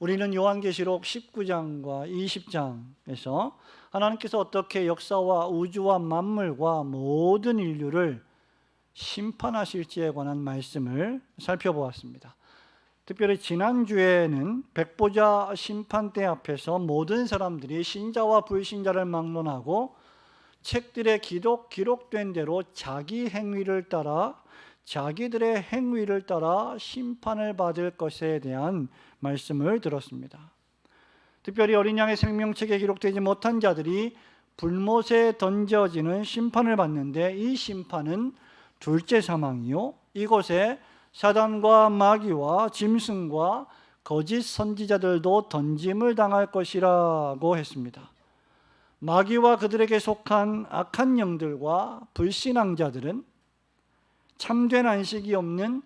우리는 요한계시록 19장과 20장에서 하나님께서 어떻게 역사와 우주와 만물과 모든 인류를 심판하실지에 관한 말씀을 살펴보았습니다. 특별히 지난주에는 백보자 심판대 앞에서 모든 사람들이 신자와 불신자를 막론하고 책들에 기록된 대로 자기 행위를 따라 자기들의 행위를 따라 심판을 받을 것에 대한 말씀을 들었습니다. 특별히 어린 양의 생명책에 기록되지 못한 자들이 불못에 던져지는 심판을 받는데, 이 심판은 둘째 사망이요, 이곳에 사단과 마귀와 짐승과 거짓 선지자들도 던짐을 당할 것이라고 했습니다. 마귀와 그들에게 속한 악한 영들과 불신앙자들은 참된 안식이 없는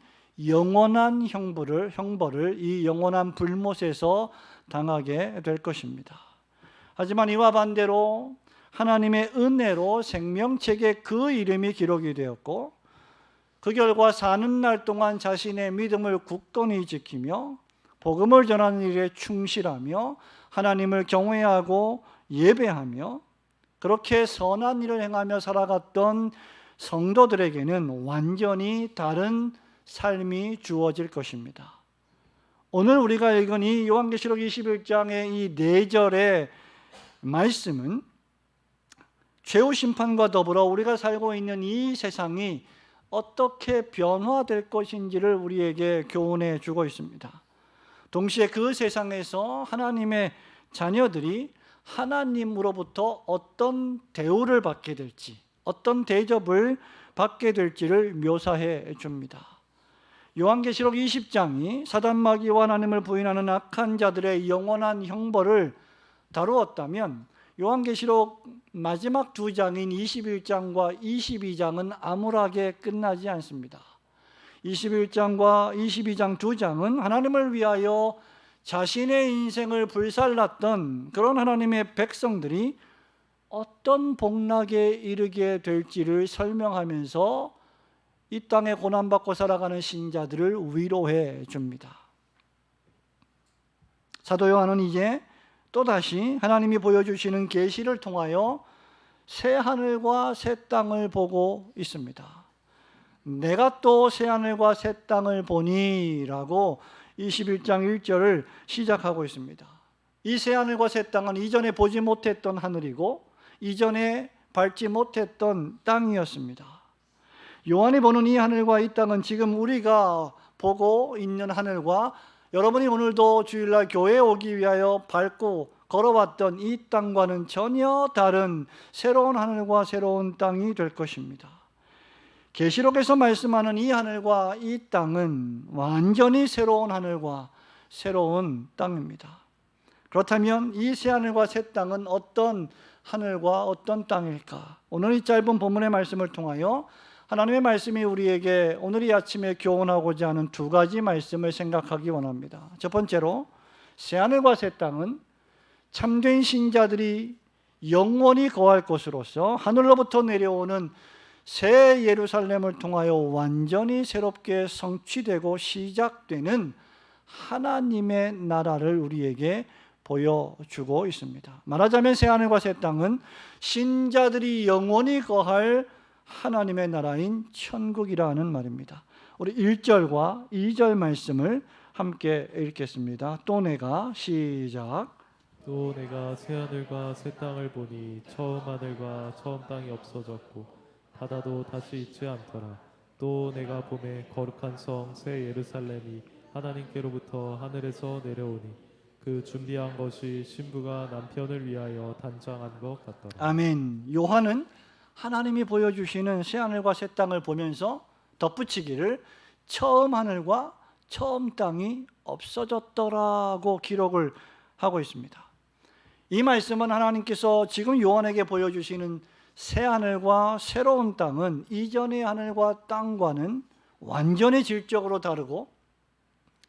영원한 형벌을 이 영원한 불못에서 당하게 될 것입니다. 하지만 이와 반대로 하나님의 은혜로 생명책에 그 이름이 기록이 되었고, 그 결과 사는 날 동안 자신의 믿음을 굳건히 지키며 복음을 전하는 일에 충실하며 하나님을 경외하고 예배하며 그렇게 선한 일을 행하며 살아갔던 성도들에게는 완전히 다른 삶이 주어질 것입니다. 오늘 우리가 읽은 이 요한계시록 21장의 이 4절의 말씀은 최후 심판과 더불어 우리가 살고 있는 이 세상이 어떻게 변화될 것인지를 우리에게 교훈해 주고 있습니다. 동시에 그 세상에서 하나님의 자녀들이 하나님으로부터 어떤 대우를 받게 될지, 어떤 대접을 받게 될지를 묘사해 줍니다. 요한계시록 20장이 사단 마귀와 하나님을 부인하는 악한 자들의 영원한 형벌을 다루었다면, 요한계시록 마지막 2장인 21장과 22장은 암울하게 끝나지 않습니다. 21장과 22장 2장은 하나님을 위하여 자신의 인생을 불살랐던 그런 하나님의 백성들이 어떤 복락에 이르게 될지를 설명하면서 이 땅에 고난받고 살아가는 신자들을 위로해 줍니다. 사도 요한은 이제 또다시 하나님이 보여주시는 계시를 통하여 새 하늘과 새 땅을 보고 있습니다. 내가 또 새 하늘과 새 땅을 보니 라고 21장 1절을 시작하고 있습니다. 이 새 하늘과 새 땅은 이전에 보지 못했던 하늘이고 이전에 밟지 못했던 땅이었습니다. 요한이 보는 이 하늘과 이 땅은 지금 우리가 보고 있는 하늘과 여러분이 오늘도 주일날 교회에 오기 위하여 밟고 걸어왔던 이 땅과는 전혀 다른 새로운 하늘과 새로운 땅이 될 것입니다. 계시록에서 말씀하는 이 하늘과 이 땅은 완전히 새로운 하늘과 새로운 땅입니다. 그렇다면 이 새 하늘과 새 땅은 어떤 하늘과 어떤 땅일까? 오늘 이 짧은 본문의 말씀을 통하여 하나님의 말씀이 우리에게 오늘 이 아침에 교훈하고자 하는 2가지 말씀을 생각하기 원합니다. 첫 번째로, 새하늘과 새 땅은 참된 신자들이 영원히 거할 곳으로서 하늘로부터 내려오는 새 예루살렘을 통하여 완전히 새롭게 성취되고 시작되는 하나님의 나라를 우리에게 보여주고 있습니다. 말하자면 새하늘과 새 땅은 신자들이 영원히 거할 하나님의 나라인 천국이라는 말입니다. 우리 1절과 2절 말씀을 함께 읽겠습니다. 또 내가 시작. 또 내가 새 하늘과 새 땅을 보니 처음 하늘과 처음 땅이 없어졌고 바다도 다시 있지 않더라. 또 내가 보매 거룩한 성 새 예루살렘이 하나님께로부터 하늘에서 내려오니 그 준비한 것이 신부가 남편을 위하여 단장한 것 같더라. 아멘. 요한은 하나님이 보여주시는 새하늘과 새 땅을 보면서 덧붙이기를 처음 하늘과 처음 땅이 없어졌더라고 기록을 하고 있습니다. 이 말씀은 하나님께서 지금 요한에게 보여주시는 새하늘과 새로운 땅은 이전의 하늘과 땅과는 완전히 질적으로 다르고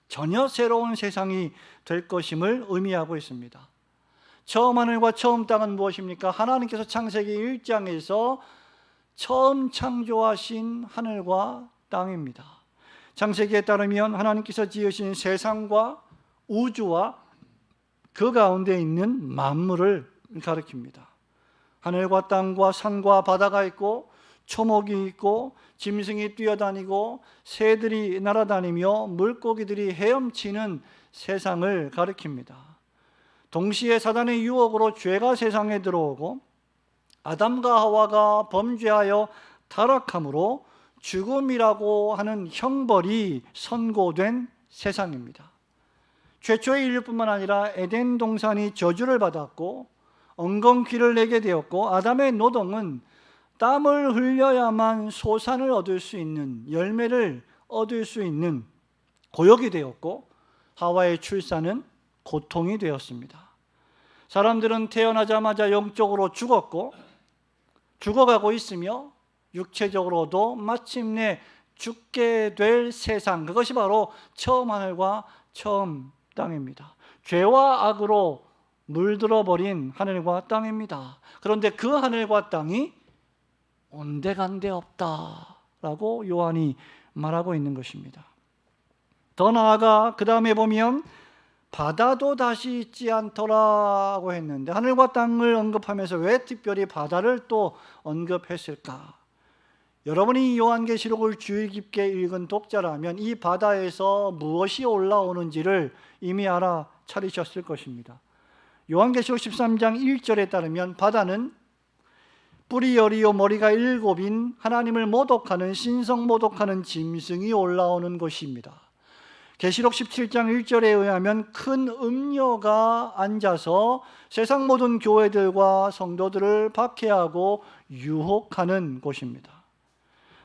전혀 새로운 세상이 될 것임을 의미하고 있습니다. 처음 하늘과 처음 땅은 무엇입니까? 하나님께서 창세기 1장에서 처음 창조하신 하늘과 땅입니다. 창세기에 따르면 하나님께서 지으신 세상과 우주와 그 가운데 있는 만물을 가리킵니다. 하늘과 땅과 산과 바다가 있고 초목이 있고 짐승이 뛰어다니고 새들이 날아다니며 물고기들이 헤엄치는 세상을 가리킵니다. 동시에 사단의 유혹으로 죄가 세상에 들어오고 아담과 하와가 범죄하여 타락함으로 죽음이라고 하는 형벌이 선고된 세상입니다. 최초의 인류뿐만 아니라 에덴 동산이 저주를 받았고 엉겅퀴를 내게 되었고 아담의 노동은 땀을 흘려야만 소산을 얻을 수 있는, 열매를 얻을 수 있는 고역이 되었고 하와의 출산은 고통이 되었습니다. 사람들은 태어나자마자 영적으로 죽었고 죽어가고 있으며 육체적으로도 마침내 죽게 될 세상, 그것이 바로 처음 하늘과 처음 땅입니다. 죄와 악으로 물들어버린 하늘과 땅입니다. 그런데 그 하늘과 땅이 온데간데 없다라고 요한이 말하고 있는 것입니다. 더 나아가 그 다음에 보면 바다도 다시 있지 않더라고 했는데 하늘과 땅을 언급하면서 왜 특별히 바다를 또 언급했을까? 여러분이 요한계시록을 주의 깊게 읽은 독자라면 이 바다에서 무엇이 올라오는지를 이미 알아차리셨을 것입니다. 요한계시록 13장 1절에 따르면 바다는 뿔이 열이요 머리가 7인 하나님을 모독하는 신성 모독하는 짐승이 올라오는 곳입니다. 계시록 17장 1절에 의하면 큰 음녀가 앉아서 세상 모든 교회들과 성도들을 박해하고 유혹하는 곳입니다.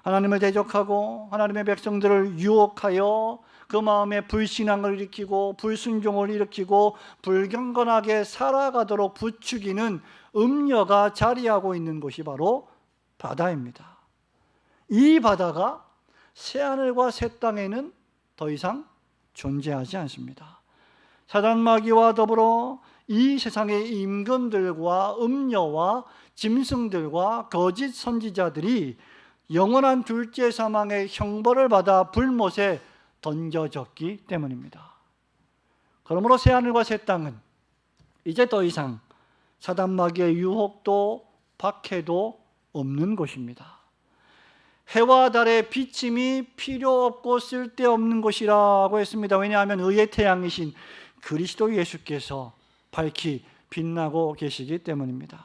하나님을 대적하고 하나님의 백성들을 유혹하여 그 마음에 불신앙을 일으키고 불순종을 일으키고 불경건하게 살아가도록 부추기는 음녀가 자리하고 있는 곳이 바로 바다입니다. 이 바다가 새하늘과 새 땅에는 더 이상 존재하지 않습니다. 사단마귀와 더불어 이 세상의 임금들과 음녀와 짐승들과 거짓 선지자들이 영원한 둘째 사망의 형벌을 받아 불못에 던져졌기 때문입니다. 그러므로 새하늘과 새 땅은 이제 더 이상 사단마귀의 유혹도 박해도 없는 곳입니다. 해와 달의 비침이 필요 없고 쓸데없는 곳이라고 했습니다. 왜냐하면 의의 태양이신 그리스도 예수께서 밝히 빛나고 계시기 때문입니다.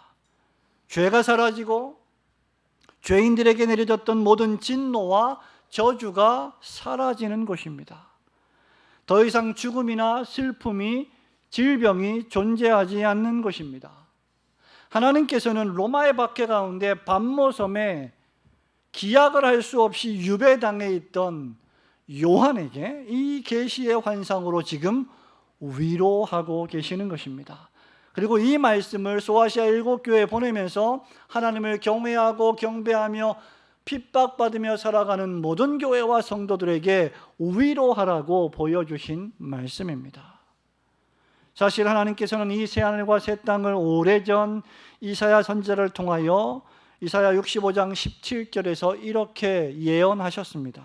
죄가 사라지고 죄인들에게 내려졌던 모든 진노와 저주가 사라지는 곳입니다. 더 이상 죽음이나 슬픔이, 질병이 존재하지 않는 곳입니다. 하나님께서는 로마의 박해 가운데 반모섬에 기약을 할 수 없이 유배당해 있던 요한에게 이 계시의 환상으로 지금 위로하고 계시는 것입니다. 그리고 이 말씀을 소아시아 7교회에 보내면서 하나님을 경외하고 경배하며 핍박받으며 살아가는 모든 교회와 성도들에게 위로하라고 보여주신 말씀입니다. 사실 하나님께서는 이 새하늘과 새 땅을 오래전 이사야 선지자를 통하여 이사야 65장 17절에서 이렇게 예언하셨습니다.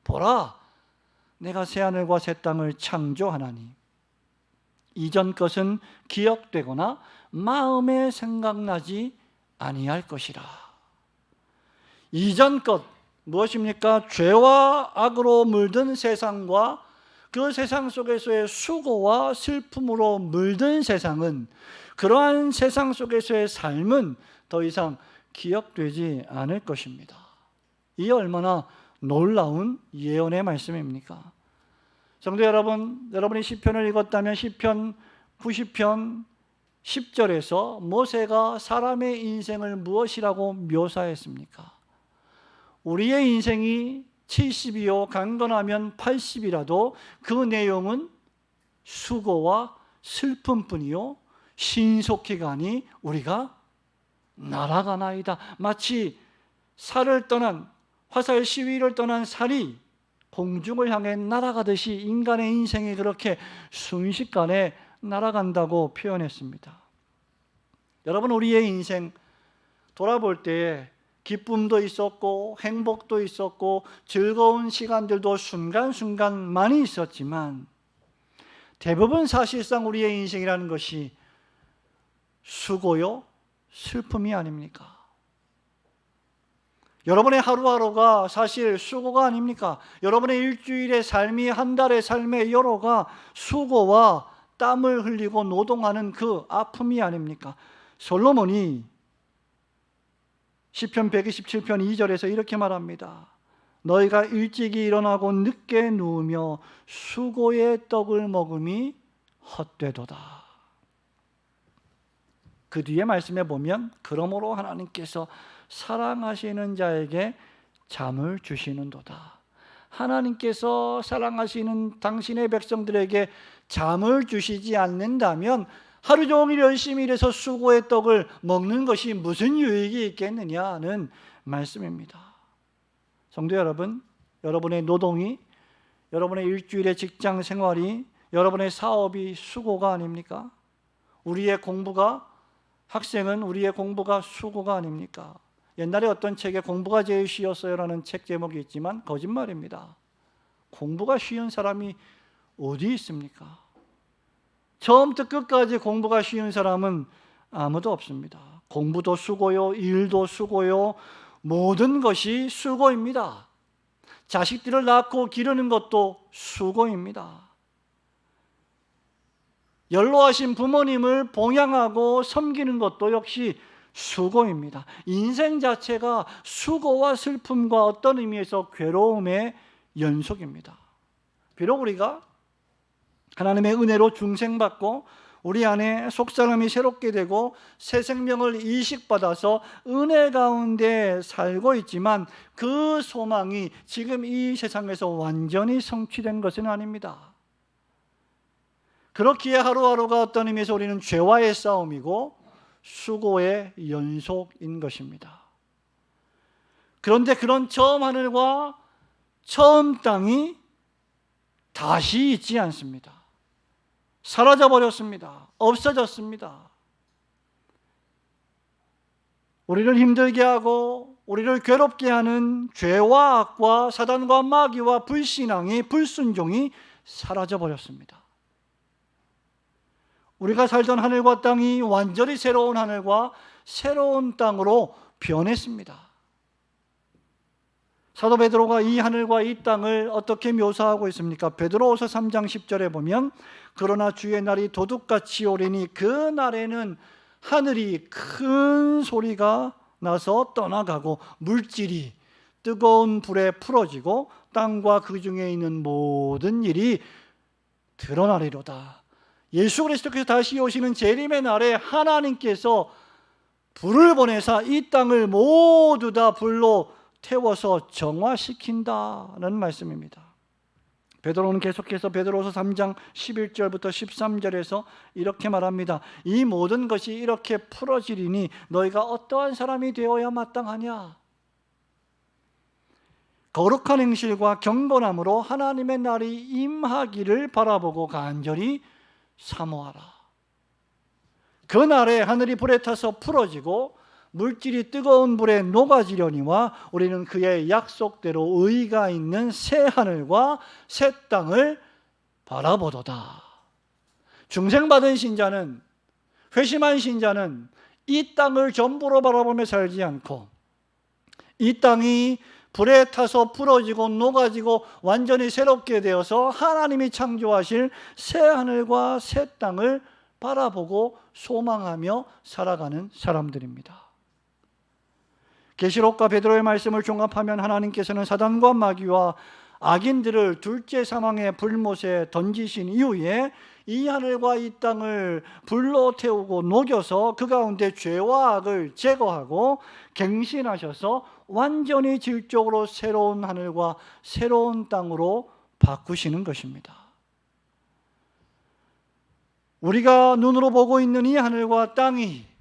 보라, 내가 새하늘과 새 땅을 창조하나니 이전 것은 기억되거나 마음에 생각나지 아니할 것이라. 이전 것 무엇입니까? 죄와 악으로 물든 세상과 그 세상 속에서의 수고와 슬픔으로 물든 세상은, 그러한 세상 속에서의 삶은 더 이상 기억되지 않을 것입니다. 이 얼마나 놀라운 예언의 말씀입니까? 성도 여러분, 여러분이 시편을 읽었다면 시편 90편 10절에서 모세가 사람의 인생을 무엇이라고 묘사했습니까? 우리의 인생이 70이요 강건하면 80이라도 그 내용은 수고와 슬픔뿐이요 신속히가 아니 우리가 날아가나이다. 마치 살을 떠난, 화살 시위를 떠난 살이 공중을 향해 날아가듯이 인간의 인생이 그렇게 순식간에 날아간다고 표현했습니다. 여러분, 우리의 인생 돌아볼 때에 기쁨도 있었고 행복도 있었고 즐거운 시간들도 순간순간 많이 있었지만 대부분 사실상 우리의 인생이라는 것이 수고요, 슬픔이 아닙니까? 여러분의 하루하루가 사실 수고가 아닙니까? 여러분의 일주일의 삶이, 한 달의 삶의 여로가 수고와 땀을 흘리고 노동하는 그 아픔이 아닙니까? 솔로몬이 시편 127편 2절에서 이렇게 말합니다. 너희가 일찍이 일어나고 늦게 누우며 수고의 떡을 먹음이 헛되도다. 그 뒤에 말씀에 보면 그러므로 하나님께서 사랑하시는 자에게 잠을 주시는도다. 하나님께서 사랑하시는 당신의 백성들에게 잠을 주시지 않는다면 하루 종일 열심히 일해서 수고의 떡을 먹는 것이 무슨 유익이 있겠느냐는 말씀입니다. 성도 여러분, 여러분의 노동이, 여러분의 일주일의 직장 생활이, 여러분의 사업이 수고가 아닙니까? 우리의 공부가, 학생은 우리의 공부가 수고가 아닙니까? 옛날에 어떤 책에 공부가 제일 쉬웠어요라는 책 제목이 있지만 거짓말입니다. 공부가 쉬운 사람이 어디 있습니까? 처음부터 끝까지 공부가 쉬운 사람은 아무도 없습니다. 공부도 수고요, 일도 수고요, 모든 것이 수고입니다. 자식들을 낳고 기르는 것도 수고입니다. 연로하신 부모님을 봉양하고 섬기는 것도 역시 수고입니다. 인생 자체가 수고와 슬픔과 어떤 의미에서 괴로움의 연속입니다. 비록 우리가 하나님의 은혜로 중생받고 우리 안에 속사람이 새롭게 되고 새 생명을 이식받아서 은혜 가운데 살고 있지만 그 소망이 지금 이 세상에서 완전히 성취된 것은 아닙니다. 그렇기에 하루하루가 어떤 의미에서 우리는 죄와의 싸움이고 수고의 연속인 것입니다. 그런데 그런 처음 하늘과 처음 땅이 다시 있지 않습니다. 사라져 버렸습니다. 없어졌습니다. 우리를 힘들게 하고 우리를 괴롭게 하는 죄와 악과 사단과 마귀와 불신앙이, 불순종이 사라져 버렸습니다. 우리가 살던 하늘과 땅이 완전히 새로운 하늘과 새로운 땅으로 변했습니다. 사도 베드로가 이 하늘과 이 땅을 어떻게 묘사하고 있습니까? 베드로후서 3장 10절에 보면 그러나 주의 날이 도둑같이 오리니 그 날에는 하늘이 큰 소리가 나서 떠나가고 물질이 뜨거운 불에 풀어지고 땅과 그 중에 있는 모든 일이 드러나리로다. 예수 그리스도께서 다시 오시는 재림의 날에 하나님께서 불을 보내사 이 땅을 모두 다 불로 태워서 정화시킨다는 말씀입니다. 베드로는 계속해서 베드로서 3장 11절부터 13절에서 이렇게 말합니다. 이 모든 것이 이렇게 풀어지리니 너희가 어떠한 사람이 되어야 마땅하냐? 거룩한 행실과 경건함으로 하나님의 날이 임하기를 바라보고 간절히 사모하라. 그 날에 하늘이 불에 타서 풀어지고 물질이 뜨거운 불에 녹아지려니와 우리는 그의 약속대로 의가 있는 새 하늘과 새 땅을 바라보도다. 중생받은 신자는, 회심한 신자는 이 땅을 전부로 바라보며 살지 않고 이 땅이 불에 타서 풀어지고 녹아지고 완전히 새롭게 되어서 하나님이 창조하실 새 하늘과 새 땅을 바라보고 소망하며 살아가는 사람들입니다. 계시록과 베드로의 말씀을 종합하면 하나님께서는 사단과 마귀와 악인들을 둘째 사망의 불못에 던지신 이후에 이 하늘과 이 땅을 불로 태우고 녹여서 그 가운데 죄와 악을 제거하고 갱신하셔서 완전히 질적으로 새로운 하늘과 새로운 땅으로 바꾸시는 것입니다. 우리가 눈으로 보고 있는 이 하늘과 땅이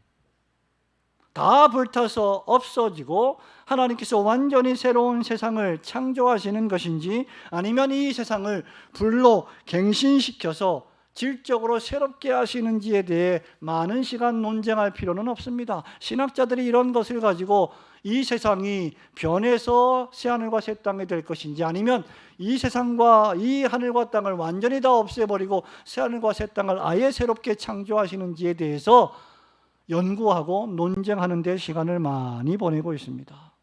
다 불타서 없어지고 하나님께서 완전히 새로운 세상을 창조하시는 것인지 아니면 이 세상을 불로 갱신시켜서 질적으로 새롭게 하시는지에 대해 많은 시간 논쟁할 필요는 없습니다. 신학자들이 이런 것을 가지고 이 세상이 변해서 새하늘과 새 땅이 될 것인지, 아니면 이 세상과 이 하늘과 땅을 완전히 다 없애버리고 새하늘과 새 땅을 아예 새롭게 창조하시는지에 대해서 연구하고 논쟁하는 데 시간을 많이 보내고 있습니다.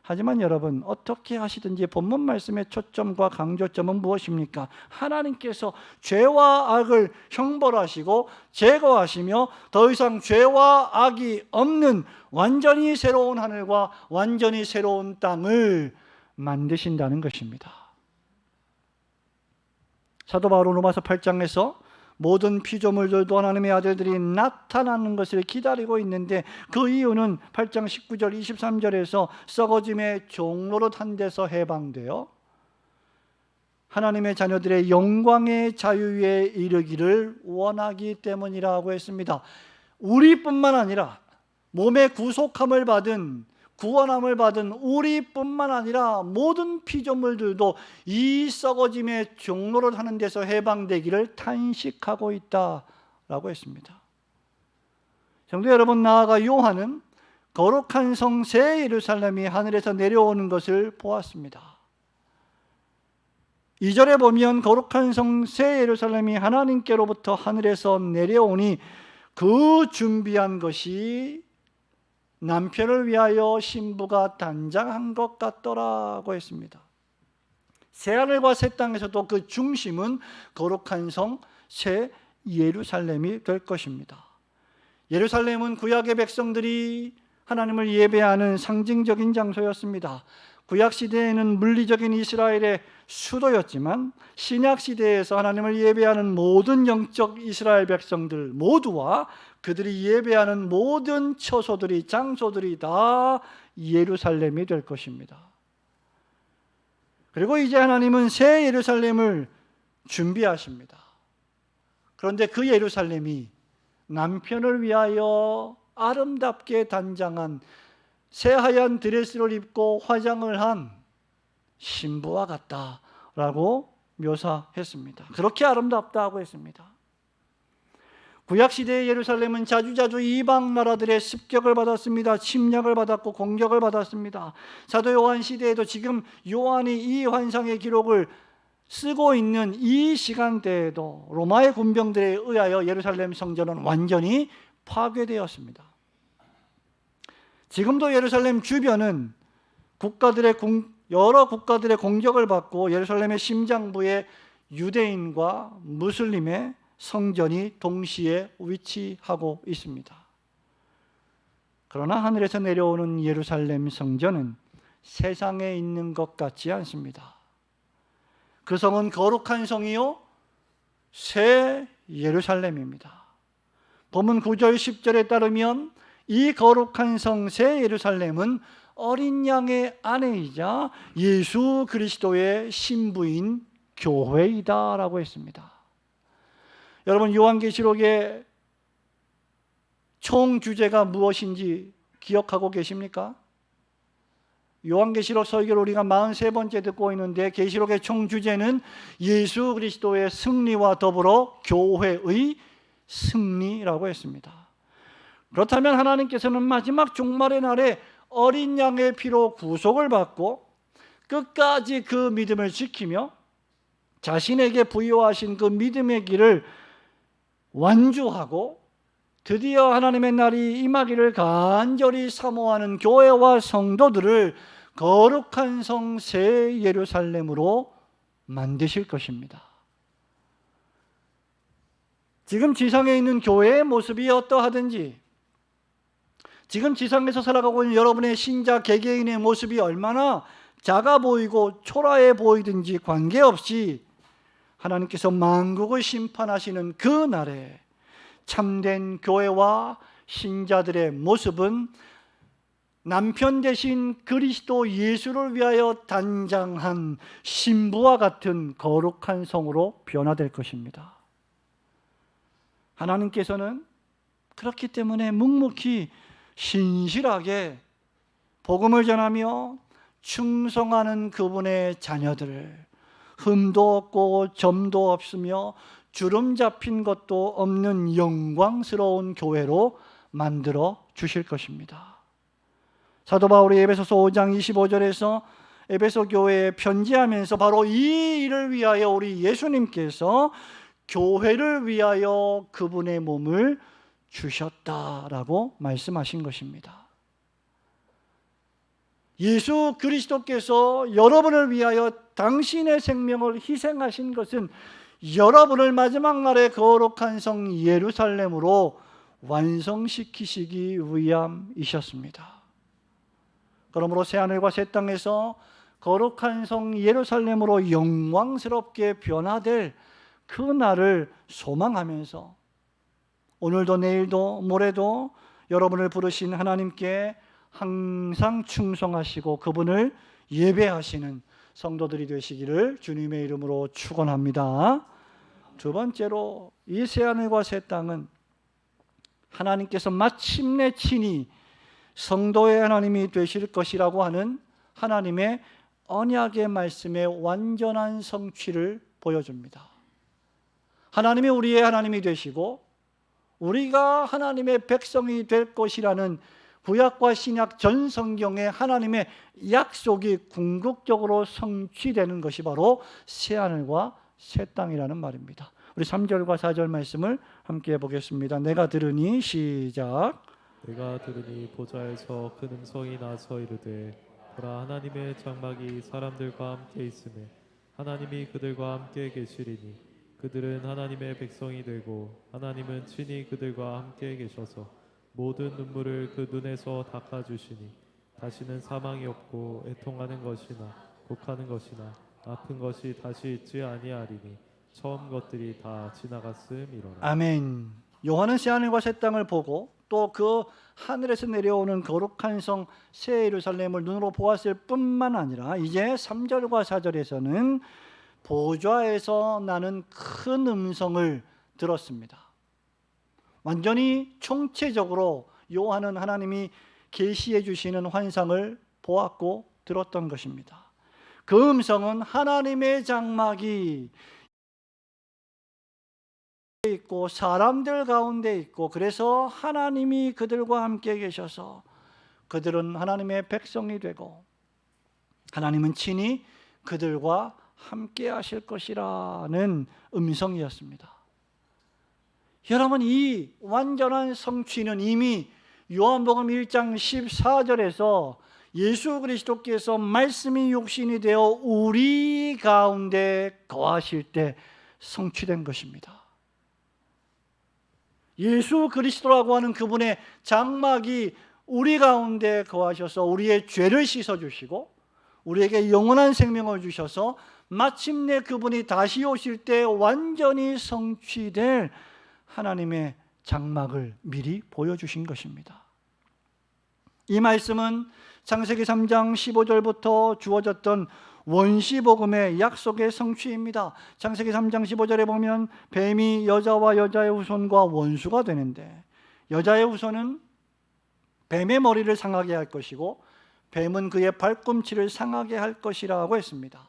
하지만 여러분, 어떻게 하시든지 본문 말씀의 초점과 강조점은 무엇입니까? 하나님께서 죄와 악을 형벌하시고 제거하시며 더 이상 죄와 악이 없는 완전히 새로운 하늘과 완전히 새로운 땅을 만드신다는 것입니다. 사도 바울은 로마서 8장에서 모든 피조물들도 하나님의 아들들이 나타나는 것을 기다리고 있는데, 그 이유는 8장 19절 23절에서 썩어짐의 종로릇 한 데서 해방되어 하나님의 자녀들의 영광의 자유에 이르기를 원하기 때문이라고 했습니다. 우리뿐만 아니라 몸의 구속함을 받은, 구원함을 받은 우리뿐만 아니라 모든 피조물들도 이 썩어짐의 종로를 하는 데서 해방되기를 탄식하고 있다라고 했습니다. 성도 여러분, 나아가 요한은 거룩한 성 새 예루살렘이 하늘에서 내려오는 것을 보았습니다. 2절에 보면 거룩한 성 새 예루살렘이 하나님께로부터 하늘에서 내려오니 그 준비한 것이 남편을 위하여 신부가 단장한 것 같더라고 했습니다. 새하늘과 새 땅에서도 그 중심은 거룩한 성 새 예루살렘이 될 것입니다. 예루살렘은 구약의 백성들이 하나님을 예배하는 상징적인 장소였습니다. 구약 시대에는 물리적인 이스라엘의 수도였지만, 신약 시대에서 하나님을 예배하는 모든 영적 이스라엘 백성들 모두와 그들이 예배하는 모든 처소들이, 장소들이 다 예루살렘이 될 것입니다. 그리고 이제 하나님은 새 예루살렘을 준비하십니다. 그런데 그 예루살렘이 남편을 위하여 아름답게 단장한 새하얀 드레스를 입고 화장을 한 신부와 같다라고 묘사했습니다. 그렇게 아름답다고 했습니다. 구약시대의 예루살렘은 자주자주 이방 나라들의 습격을 받았습니다. 침략을 받았고 공격을 받았습니다. 사도 요한 시대에도 지금 요한이 이 환상의 기록을 쓰고 있는 이 시간대에도 로마의 군병들에 의하여 예루살렘 성전은 완전히 파괴되었습니다. 지금도 예루살렘 주변은 여러 국가들의 공격을 받고 예루살렘의 심장부에 유대인과 무슬림의 성전이 동시에 위치하고 있습니다. 그러나 하늘에서 내려오는 예루살렘 성전은 세상에 있는 것 같지 않습니다. 그 성은 거룩한 성이요 새 예루살렘입니다. 본문 9절 10절에 따르면 이 거룩한 성 새 예루살렘은 어린 양의 아내이자 예수 그리스도의 신부인 교회이다라고 했습니다. 여러분, 요한계시록의 총 주제가 무엇인지 기억하고 계십니까? 요한계시록 설교를 우리가 43번째 듣고 있는데, 계시록의 총 주제는 예수 그리스도의 승리와 더불어 교회의 승리라고 했습니다. 그렇다면 하나님께서는 마지막 종말의 날에 어린 양의 피로 구속을 받고 끝까지 그 믿음을 지키며 자신에게 부여하신 그 믿음의 길을 완주하고 드디어 하나님의 날이 임하기를 간절히 사모하는 교회와 성도들을 거룩한 성 새 예루살렘으로 만드실 것입니다. 지금 지상에 있는 교회의 모습이 어떠하든지, 지금 지상에서 살아가고 있는 여러분의 신자 개개인의 모습이 얼마나 작아 보이고 초라해 보이든지 관계없이 하나님께서 만국을 심판하시는 그 날에 참된 교회와 신자들의 모습은 남편 대신 그리스도 예수를 위하여 단장한 신부와 같은 거룩한 성으로 변화될 것입니다. 하나님께서는 그렇기 때문에 묵묵히 신실하게 복음을 전하며 충성하는 그분의 자녀들을 흠도 없고 점도 없으며 주름 잡힌 것도 없는 영광스러운 교회로 만들어 주실 것입니다. 사도 바울이 에베소서 5장 25절에서 에베소 교회에 편지하면서 바로 이 일을 위하여 우리 예수님께서 교회를 위하여 그분의 몸을 주셨다라고 말씀하신 것입니다. 예수 그리스도께서 여러분을 위하여 당신의 생명을 희생하신 것은 여러분을 마지막 날의 거룩한 성 예루살렘으로 완성시키시기 위함이셨습니다. 그러므로 새하늘과 새 땅에서 거룩한 성 예루살렘으로 영광스럽게 변화될 그 날을 소망하면서 오늘도 내일도 모레도 여러분을 부르신 하나님께 항상 충성하시고 그분을 예배하시는 성도들이 되시기를 주님의 이름으로 축원합니다. 두 번째로 이 새하늘과 새 땅은 하나님께서 마침내 친히 성도의 하나님이 되실 것이라고 하는 하나님의 언약의 말씀의 완전한 성취를 보여줍니다. 하나님이 우리의 하나님이 되시고 우리가 하나님의 백성이 될 것이라는 구약과 신약 전 성경의 하나님의 약속이 궁극적으로 성취되는 것이 바로 새하늘과 새 땅이라는 말입니다. 우리 3절과 4절 말씀을 함께 보겠습니다. 내가 들으니 시작. 내가 들으니 보좌에서 큰 음성이 나서 이르되 보라 하나님의 장막이 사람들과 함께 있으매 하나님이 그들과 함께 계시리니 그들은 하나님의 백성이 되고 하나님은 친히 그들과 함께 계셔서 모든 눈물을 그 눈에서 닦아주시니 다시는 사망이 없고 애통하는 것이나 곡하는 것이나 아픈 것이 다시 있지 아니하리니 처음 것들이 다 지나갔음이로라. 아멘. 요한은 새하늘과 새 땅을 보고 또 그 하늘에서 내려오는 거룩한 성 새 예루살렘을 눈으로 보았을 뿐만 아니라 이제 3절과 4절에서는 보좌에서 나는 큰 음성을 들었습니다. 완전히 총체적으로 요한은 하나님이 계시해 주시는 환상을 보았고 들었던 것입니다. 그 음성은 하나님의 장막이 있고 사람들 가운데 있고 그래서 하나님이 그들과 함께 계셔서 그들은 하나님의 백성이 되고 하나님은 친히 그들과 함께 하실 것이라는 음성이었습니다. 여러분, 이 완전한 성취는 이미 요한복음 1장 14절에서 예수 그리스도께서 말씀이 육신이 되어 우리 가운데 거하실 때 성취된 것입니다. 예수 그리스도라고 하는 그분의 장막이 우리 가운데 거하셔서 우리의 죄를 씻어주시고 우리에게 영원한 생명을 주셔서 마침내 그분이 다시 오실 때 완전히 성취될 하나님의 장막을 미리 보여주신 것입니다. 이 말씀은 창세기 3장 15절부터 주어졌던 원시복음의 약속의 성취입니다. 창세기 3장 15절에 보면 뱀이 여자와 여자의 후손과 원수가 되는데 여자의 후손은 뱀의 머리를 상하게 할 것이고 뱀은 그의 발꿈치를 상하게 할 것이라고 했습니다.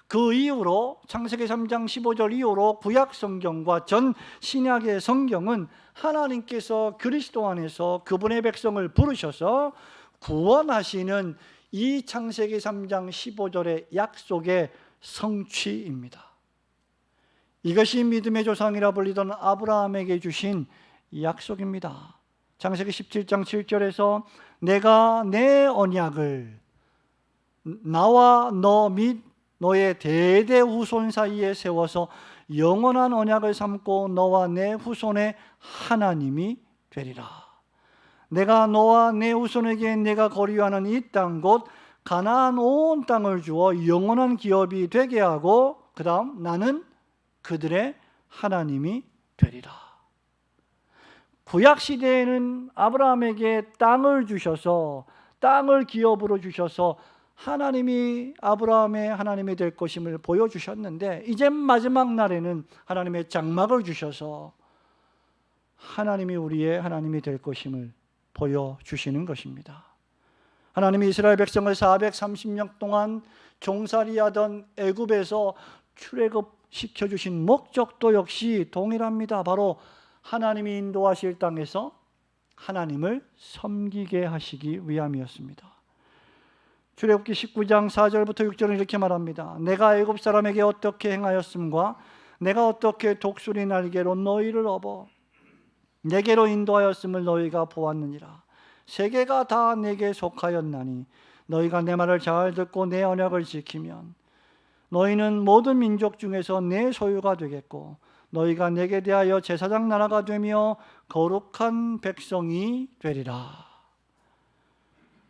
그 이후로 창세기 3장 15절 이후로 구약 성경과 전 신약의 성경은 하나님께서 그리스도 안에서 그분의 백성을 부르셔서 구원하시는 이 창세기 3장 15절의 약속의 성취입니다. 이것이 믿음의 조상이라 불리던 아브라함에게 주신 약속입니다. 창세기 17장 7절에서 내가 내 언약을 나와 너 및 너의 대대 후손 사이에 세워서 영원한 언약을 삼고 너와 내 후손의 하나님이 되리라. 내가 너와 내 후손에게 내가 거류하는 이 땅 곧 가나안 온 땅을 주어 영원한 기업이 되게 하고 그 다음 나는 그들의 하나님이 되리라. 구약시대에는 아브라함에게 땅을 주셔서 땅을 기업으로 주셔서 하나님이 아브라함의 하나님이 될 것임을 보여주셨는데 이제 마지막 날에는 하나님의 장막을 주셔서 하나님이 우리의 하나님이 될 것임을 보여주시는 것입니다. 하나님이 이스라엘 백성을 430년 동안 종살이하던 애굽에서 출애굽 시켜주신 목적도 역시 동일합니다. 바로 하나님이 인도하실 땅에서 하나님을 섬기게 하시기 위함이었습니다. 출애굽기 19장 4절부터 6절은 이렇게 말합니다. 내가 애굽 사람에게 어떻게 행하였음과 내가 어떻게 독수리 날개로 너희를 업어 내게로 인도하였음을 너희가 보았느니라. 세계가 다 내게 속하였나니 너희가 내 말을 잘 듣고 내 언약을 지키면 너희는 모든 민족 중에서 내 소유가 되겠고 너희가 내게 대하여 제사장 나라가 되며 거룩한 백성이 되리라.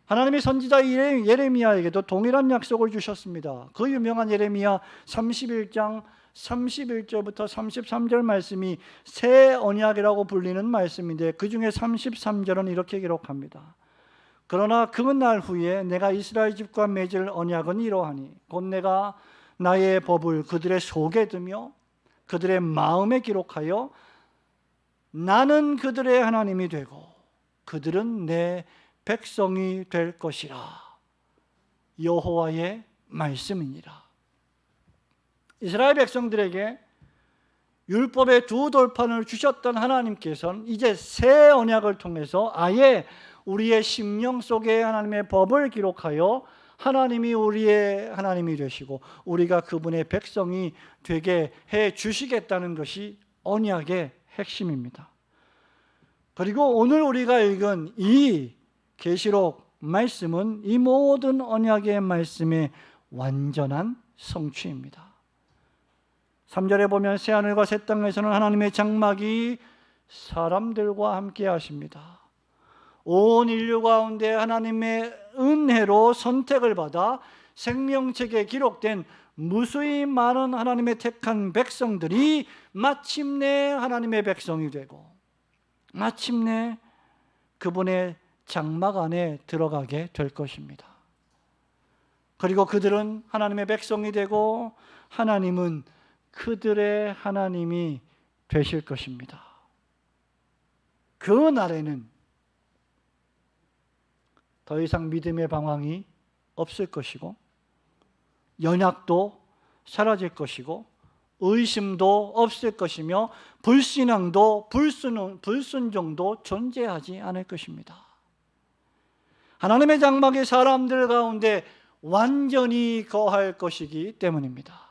하나님의 선지자 예레미야에게도 동일한 약속을 주셨습니다. 그 유명한 예레미야 31장 31절부터 33절 말씀이 새 언약이라고 불리는 말씀인데 그 중에 33절은 이렇게 기록합니다. 그러나 그 날 후에 내가 이스라엘 집과 맺을 언약은 이러하니 곧 내가 나의 법을 그들의 속에 두며 그들의 마음에 기록하여 나는 그들의 하나님이 되고 그들은 내 백성이 될 것이라. 여호와의 말씀이니라. 이스라엘 백성들에게 율법의 두 돌판을 주셨던 하나님께서는 이제 새 언약을 통해서 아예 우리의 심령 속에 하나님의 법을 기록하여 하나님이 우리의 하나님이 되시고 우리가 그분의 백성이 되게 해 주시겠다는 것이 언약의 핵심입니다. 그리고 오늘 우리가 읽은 이 계시록 말씀은 이 모든 언약의 말씀의 완전한 성취입니다. 3절에 보면 새하늘과 새 땅에서는 하나님의 장막이 사람들과 함께 하십니다. 온 인류 가운데 하나님의 은혜로 선택을 받아 생명책에 기록된 무수히 많은 하나님의 택한 백성들이 마침내 하나님의 백성이 되고 마침내 그분의 장막 안에 들어가게 될 것입니다. 그리고 그들은 하나님의 백성이 되고 하나님은 그들의 하나님이 되실 것입니다. 그 날에는 더 이상 믿음의 방황이 없을 것이고 연약도 사라질 것이고 의심도 없을 것이며 불신앙도 불순종도 존재하지 않을 것입니다. 하나님의 장막이 사람들 가운데 완전히 거할 것이기 때문입니다.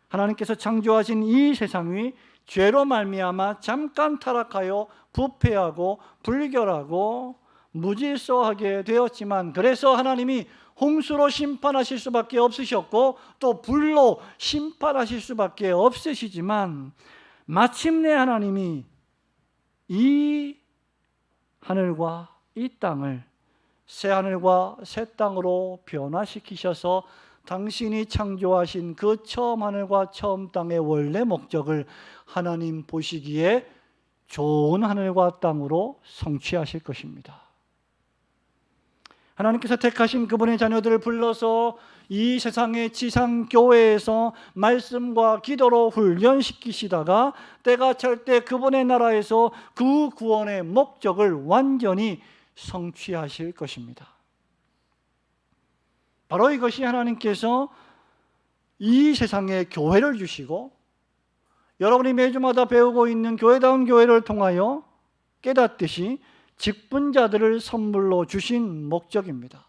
하나님께서 창조하신 이 세상이 죄로 말미암아 잠깐 타락하여 부패하고 불결하고 무질서하게 되었지만 그래서 하나님이 홍수로 심판하실 수밖에 없으셨고 또 불로 심판하실 수밖에 없으시지만 마침내 하나님이 이 하늘과 이 땅을 새 하늘과 새 땅으로 변화시키셔서 당신이 창조하신 그 처음 하늘과 처음 땅의 원래 목적을 하나님 보시기에 좋은 하늘과 땅으로 성취하실 것입니다. 하나님께서 택하신 그분의 자녀들을 불러서 이 세상의 지상교회에서 말씀과 기도로 훈련시키시다가 때가 찰 때 그분의 나라에서 그 구원의 목적을 완전히 성취하실 것입니다. 바로 이것이 하나님께서 이 세상에 교회를 주시고 여러분이 매주마다 배우고 있는 교회다운 교회를 통하여 깨닫듯이 직분자들을 선물로 주신 목적입니다.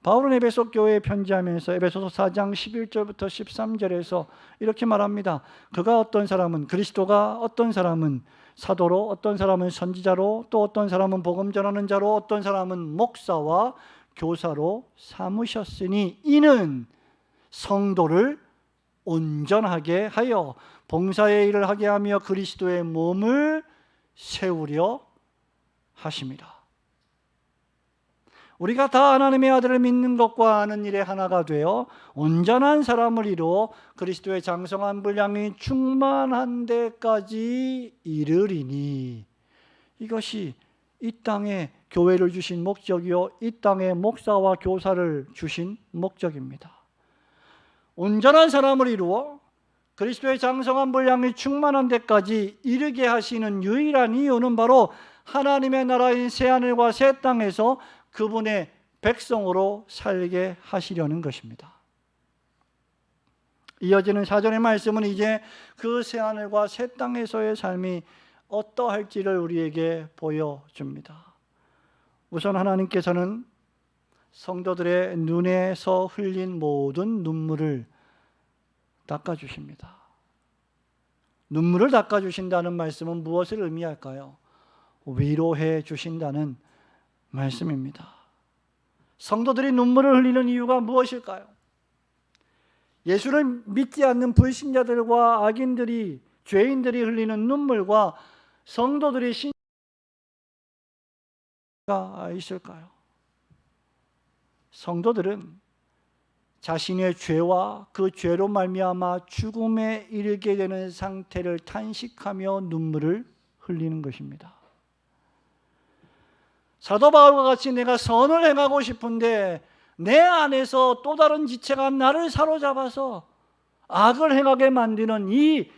바울은 에베소 교회에 편지하면서 에베소서 4장 11절부터 13절에서 이렇게 말합니다. 그가 어떤 사람은 그리스도가 어떤 사람은 사도로 어떤 사람은 선지자로 또 어떤 사람은 복음 전하는 자로 어떤 사람은 목사와 교사로 삼으셨으니 이는 성도를 온전하게 하여 봉사의 일을 하게 하며 그리스도의 몸을 세우려 하심이라. 우리가 다 하나님의 아들을 믿는 것과 아는 일에 하나가 되어 온전한 사람을 이루어 그리스도의 장성한 분량이 충만한 데까지 이르리니 이것이 이 땅에 교회를 주신 목적이요 이 땅에 목사와 교사를 주신 목적입니다. 온전한 사람을 이루어 그리스도의 장성한 분량이 충만한 데까지 이르게 하시는 유일한 이유는 바로 하나님의 나라인 새하늘과 새 땅에서 그분의 백성으로 살게 하시려는 것입니다. 이어지는 4절의 말씀은 이제 그 새하늘과 새 땅에서의 삶이 어떠할지를 우리에게 보여줍니다. 우선 하나님께서는 성도들의 눈에서 흘린 모든 눈물을 닦아주십니다. 눈물을 닦아주신다는 말씀은 무엇을 의미할까요? 위로해 주신다는 말씀입니다. 성도들이 눈물을 흘리는 이유가 무엇일까요? 예수를 믿지 않는 불신자들과 악인들이, 죄인들이 흘리는 눈물과 성도들이 신가 있을까요? 성도들은 자신의 죄와 그 죄로 말미암아 죽음에 이르게 되는 상태를 탄식하며 눈물을 흘리는 것입니다. 사도 바울과 같이 내가 선을 행하고 싶은데 내 안에서 또 다른 지체가 나를 사로잡아서 악을 행하게 만드는 이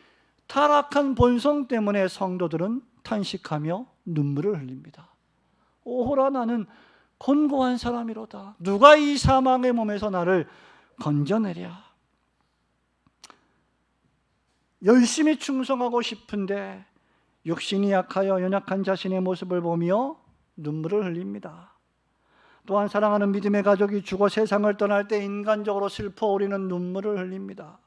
타락한 본성 때문에 성도들은 탄식하며 눈물을 흘립니다. 오호라, 나는 곤고한 사람이로다. 누가 이 사망의 몸에서 나를 건져내랴. 열심히 충성하고 싶은데 육신이 약하여 연약한 자신의 모습을 보며 눈물을 흘립니다. 또한 사랑하는 믿음의 가족이 죽어 세상을 떠날 때 인간적으로 슬퍼 우리는 눈물을 흘립니다.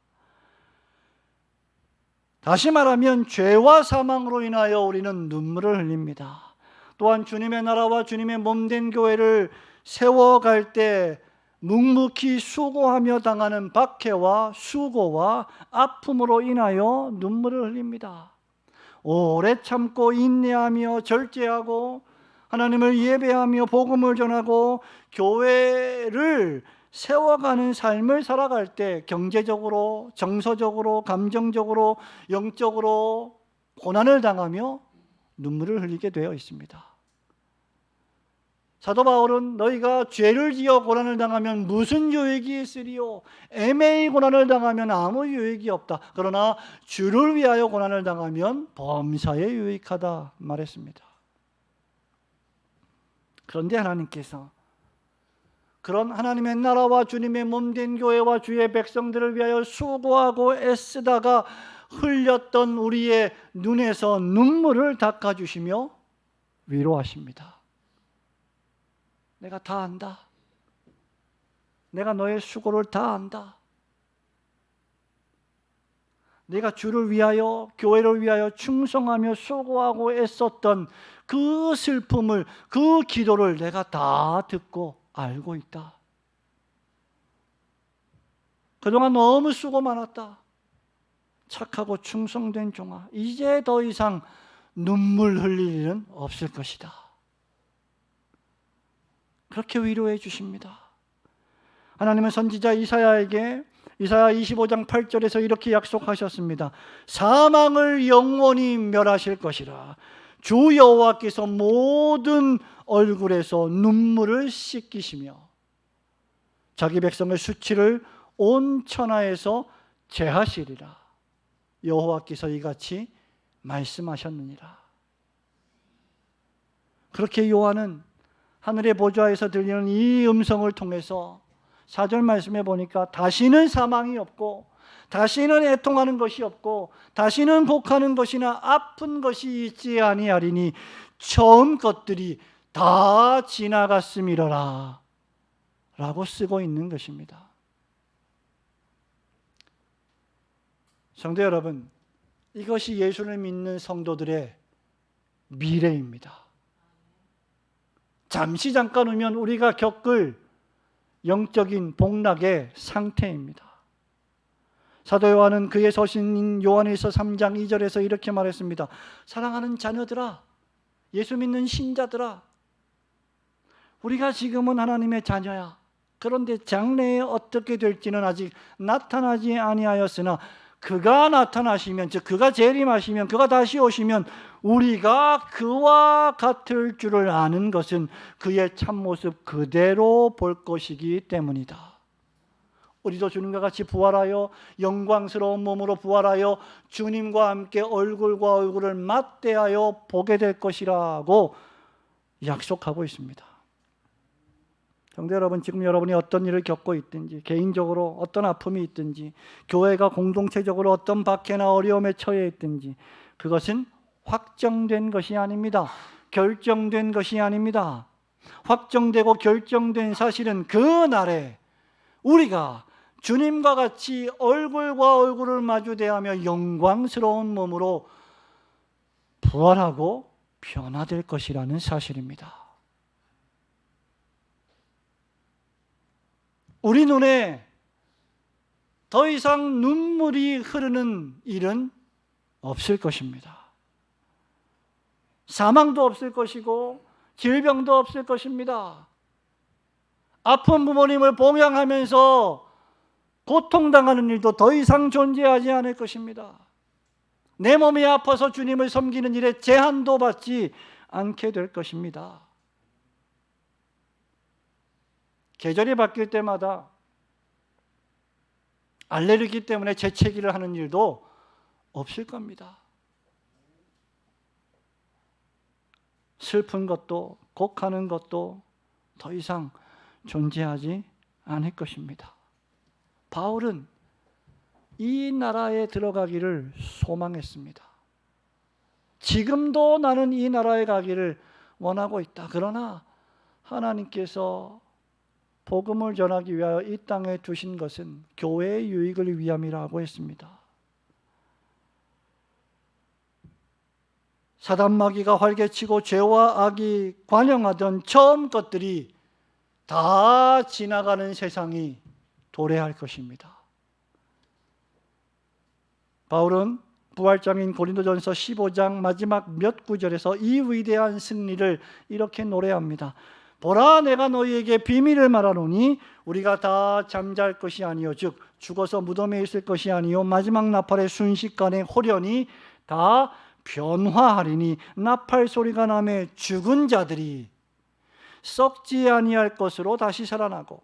다시 말하면 죄와 사망으로 인하여 우리는 눈물을 흘립니다. 또한 주님의 나라와 주님의 몸된 교회를 세워갈 때 묵묵히 수고하며 당하는 박해와 수고와 아픔으로 인하여 눈물을 흘립니다. 오래 참고 인내하며 절제하고 하나님을 예배하며 복음을 전하고 교회를 세워가는 삶을 살아갈 때 경제적으로, 정서적으로, 감정적으로, 영적으로 고난을 당하며 눈물을 흘리게 되어 있습니다. 사도 바울은 너희가 죄를 지어 고난을 당하면 무슨 유익이 있으리요? 애매히 고난을 당하면 아무 유익이 없다. 그러나 주를 위하여 고난을 당하면 범사에 유익하다 말했습니다. 그런데 하나님께서 그런 하나님의 나라와 주님의 몸된 교회와 주의 백성들을 위하여 수고하고 애쓰다가 흘렸던 우리의 눈에서 눈물을 닦아주시며 위로하십니다. 내가 다 안다. 내가 너의 수고를 다 안다. 내가 주를 위하여, 교회를 위하여 충성하며 수고하고 애썼던 그 슬픔을, 그 기도를 내가 다 듣고 알고 있다. 그동안 너무 수고 많았다. 착하고 충성된 종아, 이제 더 이상 눈물 흘릴 일은 없을 것이다. 그렇게 위로해 주십니다. 하나님은 선지자 이사야에게 이사야 25장 8절에서 이렇게 약속하셨습니다. 사망을 영원히 멸하실 것이라. 주 여호와께서 모든 얼굴에서 눈물을 씻기시며 자기 백성의 수치를 온 천하에서 제하시리라. 여호와께서 이같이 말씀하셨느니라. 그렇게 요한은 하늘의 보좌에서 들리는 이 음성을 통해서 4절 말씀에 보니까 다시는 사망이 없고 다시는 애통하는 것이 없고 다시는 곡하는 것이나 아픈 것이 있지 아니하리니 처음 것들이 다 지나갔음이로라 라고 쓰고 있는 것입니다. 성도 여러분, 이것이 예수를 믿는 성도들의 미래입니다. 잠시 잠깐 후면 우리가 겪을 영적인 복락의 상태입니다. 사도 요한은 그의 서신인 요한일서 3장 2절에서 이렇게 말했습니다. 사랑하는 자녀들아, 예수 믿는 신자들아, 우리가 지금은 하나님의 자녀야. 그런데 장래에 어떻게 될지는 아직 나타나지 아니하였으나 그가 나타나시면, 즉 그가 재림하시면, 그가 다시 오시면 우리가 그와 같을 줄을 아는 것은 그의 참모습 그대로 볼 것이기 때문이다. 우리도 주님과 같이 부활하여 영광스러운 몸으로 부활하여 주님과 함께 얼굴과 얼굴을 맞대하여 보게 될 것이라고 약속하고 있습니다. 성도 여러분, 지금 여러분이 어떤 일을 겪고 있든지, 개인적으로 어떤 아픔이 있든지, 교회가 공동체적으로 어떤 박해나 어려움에 처해 있든지, 그것은 확정된 것이 아닙니다. 결정된 것이 아닙니다. 확정되고 결정된 사실은 그 날에 우리가 주님과 같이 얼굴과 얼굴을 마주대하며 영광스러운 몸으로 부활하고 변화될 것이라는 사실입니다. 우리 눈에 더 이상 눈물이 흐르는 일은 없을 것입니다. 사망도 없을 것이고 질병도 없을 것입니다. 아픈 부모님을 봉양하면서 고통당하는 일도 더 이상 존재하지 않을 것입니다. 내 몸이 아파서 주님을 섬기는 일에 제한도 받지 않게 될 것입니다. 계절이 바뀔 때마다 알레르기 때문에 재채기를 하는 일도 없을 겁니다. 슬픈 것도 곡하는 것도 더 이상 존재하지 않을 것입니다. 바울은 이 나라에 들어가기를 소망했습니다. 지금도 나는 이 나라에 가기를 원하고 있다. 그러나 하나님께서 복음을 전하기 위하여 이 땅에 두신 것은 교회의 유익을 위함이라고 했습니다. 사단 마귀가 활개치고 죄와 악이 관영하던 처음 것들이 다 지나가는 세상이 도래할 것입니다. 바울은 부활장인 고린도전서 15장 마지막 몇 구절에서 이 위대한 승리를 이렇게 노래합니다. 보라, 내가 너희에게 비밀을 말하노니 우리가 다 잠잘 것이 아니요 즉 죽어서 무덤에 있을 것이 아니요 마지막 나팔의 순식간에 홀연히 다 변화하리니 나팔 소리가 나매 죽은 자들이 썩지 아니할 것으로 다시 살아나고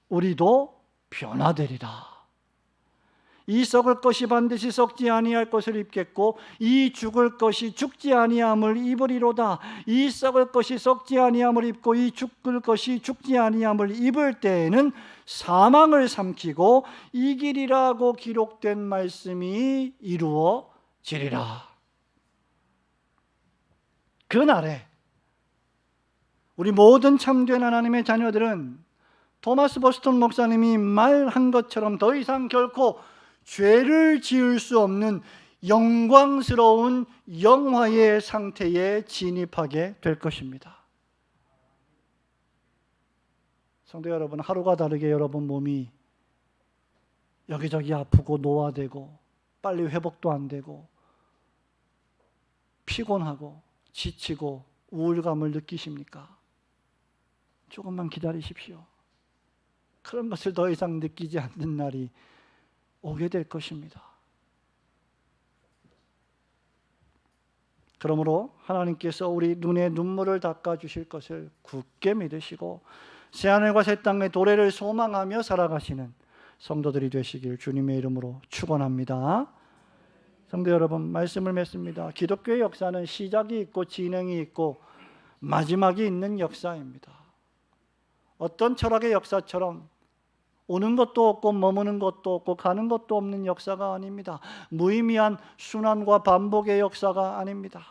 우리도 변화되리라. 이 썩을 것이 반드시 썩지 아니할 것을 입겠고 이 죽을 것이 죽지 아니함을 입으리로다. 이 썩을 것이 썩지 아니함을 입고 이 죽을 것이 죽지 아니함을 입을 때에는 사망을 삼키고 이기리라고 기록된 말씀이 이루어지리라. 그날에 우리 모든 참된 하나님의 자녀들은 토마스 버스턴 목사님이 말한 것처럼 더 이상 결코 죄를 지을 수 없는 영광스러운 영화의 상태에 진입하게 될 것입니다. 성도 여러분, 하루가 다르게 여러분 몸이 여기저기 아프고 노화되고 빨리 회복도 안 되고 피곤하고 지치고 우울감을 느끼십니까? 조금만 기다리십시오. 그런 것을 더 이상 느끼지 않는 날이 오게 될 것입니다. 그러므로 하나님께서 우리 눈에 눈물을 닦아주실 것을 굳게 믿으시고 새하늘과 새 땅의 도래를 소망하며 살아가시는 성도들이 되시길 주님의 이름으로 축원합니다. 성도 여러분, 말씀을 맺습니다. 기독교의 역사는 시작이 있고 진행이 있고 마지막이 있는 역사입니다. 어떤 철학의 역사처럼 오는 것도 없고 머무는 것도 없고 가는 것도 없는 역사가 아닙니다. 무의미한 순환과 반복의 역사가 아닙니다.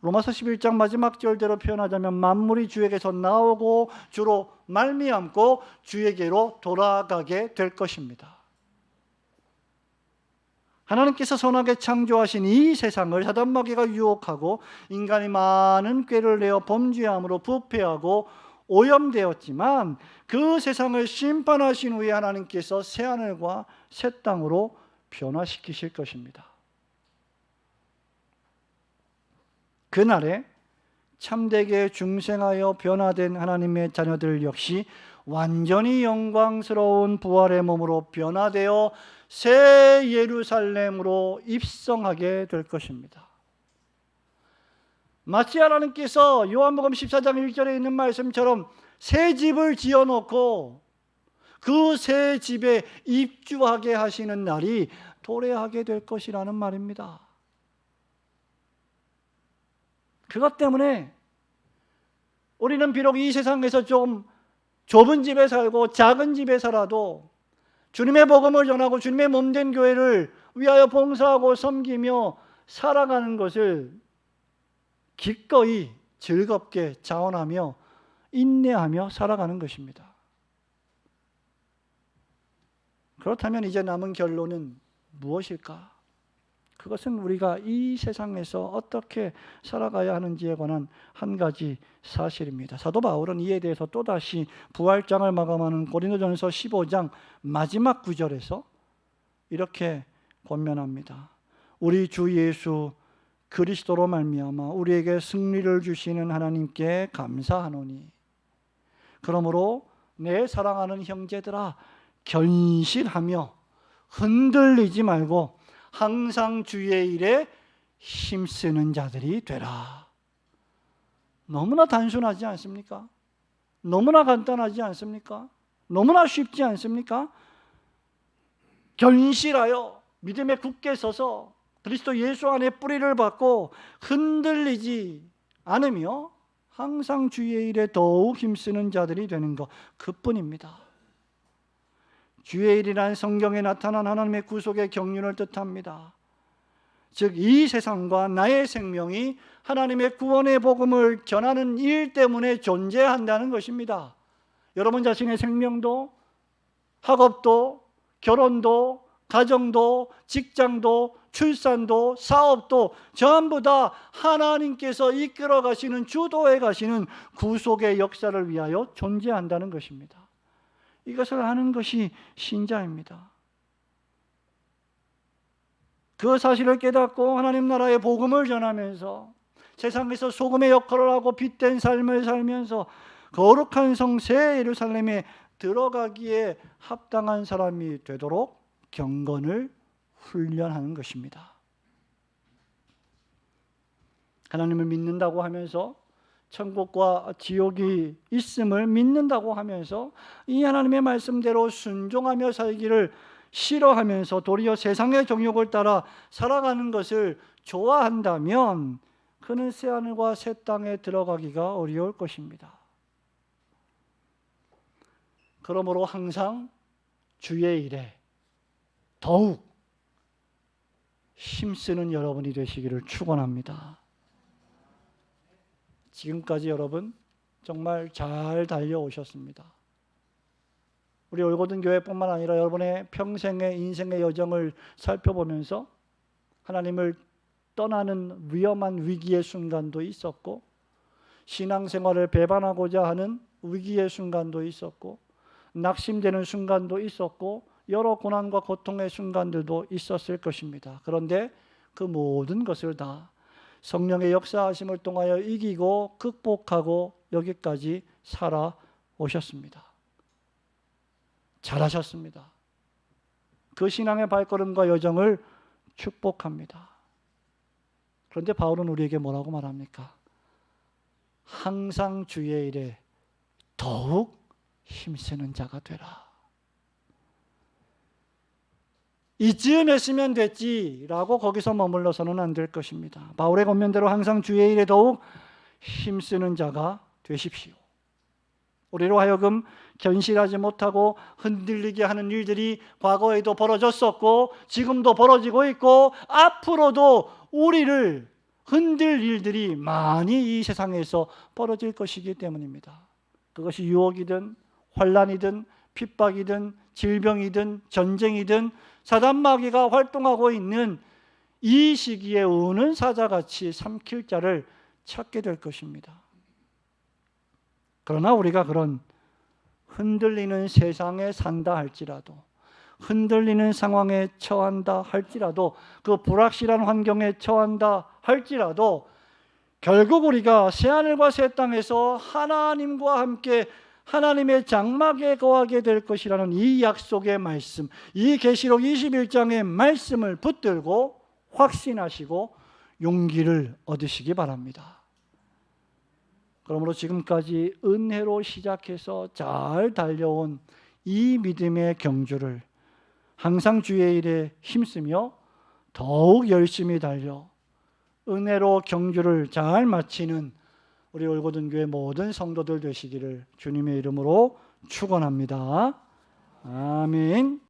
로마서 11장 마지막 절대로 표현하자면 만물이 주에게서 나오고 주로 말미암고 주에게로 돌아가게 될 것입니다. 하나님께서 선하게 창조하신 이 세상을 사단 마귀가 유혹하고 인간이 많은 꾀를 내어 범죄함으로 부패하고 오염되었지만 그 세상을 심판하신 후에 하나님께서 새하늘과 새 땅으로 변화시키실 것입니다. 그날에 참되게 중생하여 변화된 하나님의 자녀들 역시 완전히 영광스러운 부활의 몸으로 변화되어 새 예루살렘으로 입성하게 될 것입니다. 마치 하나님께서 요한복음 14장 1절에 있는 말씀처럼 새 집을 지어놓고 그 새 집에 입주하게 하시는 날이 도래하게 될 것이라는 말입니다. 그것 때문에 우리는 비록 이 세상에서 좀 좁은 집에 살고 작은 집에 살아도 주님의 복음을 전하고 주님의 몸된 교회를 위하여 봉사하고 섬기며 살아가는 것을 기꺼이 즐겁게 자원하며 인내하며 살아가는 것입니다. 그렇다면 이제 남은 결론은 무엇일까? 그것은 우리가 이 세상에서 어떻게 살아가야 하는지에 관한 한 가지 사실입니다. 사도 바울은 이에 대해서 또다시 부활장을 마감하는 고린도전서 15장 마지막 구절에서 이렇게 권면합니다. 우리 주 예수 그리스도로 말미암아 우리에게 승리를 주시는 하나님께 감사하노니 그러므로 내 사랑하는 형제들아 견실하며 흔들리지 말고 항상 주의 일에 힘쓰는 자들이 되라. 너무나 단순하지 않습니까? 너무나 간단하지 않습니까? 너무나 쉽지 않습니까? 견실하여 믿음에 굳게 서서 그리스도 예수 안에 뿌리를 받고 흔들리지 않으며 항상 주의 일에 더욱 힘쓰는 자들이 되는 것 그뿐입니다. 주의 일이란 성경에 나타난 하나님의 구속의 경륜을 뜻합니다. 즉 이 세상과 나의 생명이 하나님의 구원의 복음을 전하는 일 때문에 존재한다는 것입니다. 여러분 자신의 생명도 학업도 결혼도 가정도 직장도 출산도 사업도 전부 다 하나님께서 이끌어 가시는 주도해 가시는 구속의 역사를 위하여 존재한다는 것입니다. 이것을 아는 것이 신자입니다. 그 사실을 깨닫고 하나님 나라의 복음을 전하면서 세상에서 소금의 역할을 하고 빛된 삶을 살면서 거룩한 성 새 예루살렘에 들어가기에 합당한 사람이 되도록 경건을 훈련하는 것입니다. 하나님을 믿는다고 하면서 천국과 지옥이 있음을 믿는다고 하면서 이 하나님의 말씀대로 순종하며 살기를 싫어하면서 도리어 세상의 정욕을 따라 살아가는 것을 좋아한다면 그는 새하늘과 새 땅에 들어가기가 어려울 것입니다. 그러므로 항상 주의 일에 더욱 힘쓰는 여러분이 되시기를 축원합니다. 지금까지 여러분 정말 잘 달려오셨습니다. 우리 올고든 교회뿐만 아니라 여러분의 평생의 인생의 여정을 살펴보면서 하나님을 떠나는 위험한 위기의 순간도 있었고 신앙생활을 배반하고자 하는 위기의 순간도 있었고 낙심되는 순간도 있었고 여러 고난과 고통의 순간들도 있었을 것입니다. 그런데 그 모든 것을 다 성령의 역사하심을 통하여 이기고 극복하고 여기까지 살아오셨습니다. 잘하셨습니다. 그 신앙의 발걸음과 여정을 축복합니다. 그런데 바울은 우리에게 뭐라고 말합니까? 항상 주의 일에 더욱 힘쓰는 자가 되라. 이쯤 했으면 됐지라고 거기서 머물러서는 안 될 것입니다. 바울의 권면대로 항상 주의 일에 더욱 힘쓰는 자가 되십시오. 우리로 하여금 견실하지 못하고 흔들리게 하는 일들이 과거에도 벌어졌었고 지금도 벌어지고 있고 앞으로도 우리를 흔들 일들이 많이 이 세상에서 벌어질 것이기 때문입니다. 그것이 유혹이든 환난이든 핍박이든 질병이든 전쟁이든 사단 마귀가 활동하고 있는 이 시기에 우는 사자같이 삼킬 자를 찾게 될 것입니다. 그러나 우리가 그런 흔들리는 세상에 산다 할지라도 흔들리는 상황에 처한다 할지라도 그 불확실한 환경에 처한다 할지라도 결국 우리가 새하늘과 새 땅에서 하나님과 함께 하나님의 장막에 거하게 될 것이라는 이 약속의 말씀, 이 계시록 21장의 말씀을 붙들고 확신하시고 용기를 얻으시기 바랍니다. 그러므로 지금까지 은혜로 시작해서 잘 달려온 이 믿음의 경주를 항상 주의 일에 힘쓰며 더욱 열심히 달려 은혜로 경주를 잘 마치는 우리 올고든 교회 모든 성도들 되시기를 주님의 이름으로 축원합니다. 아멘.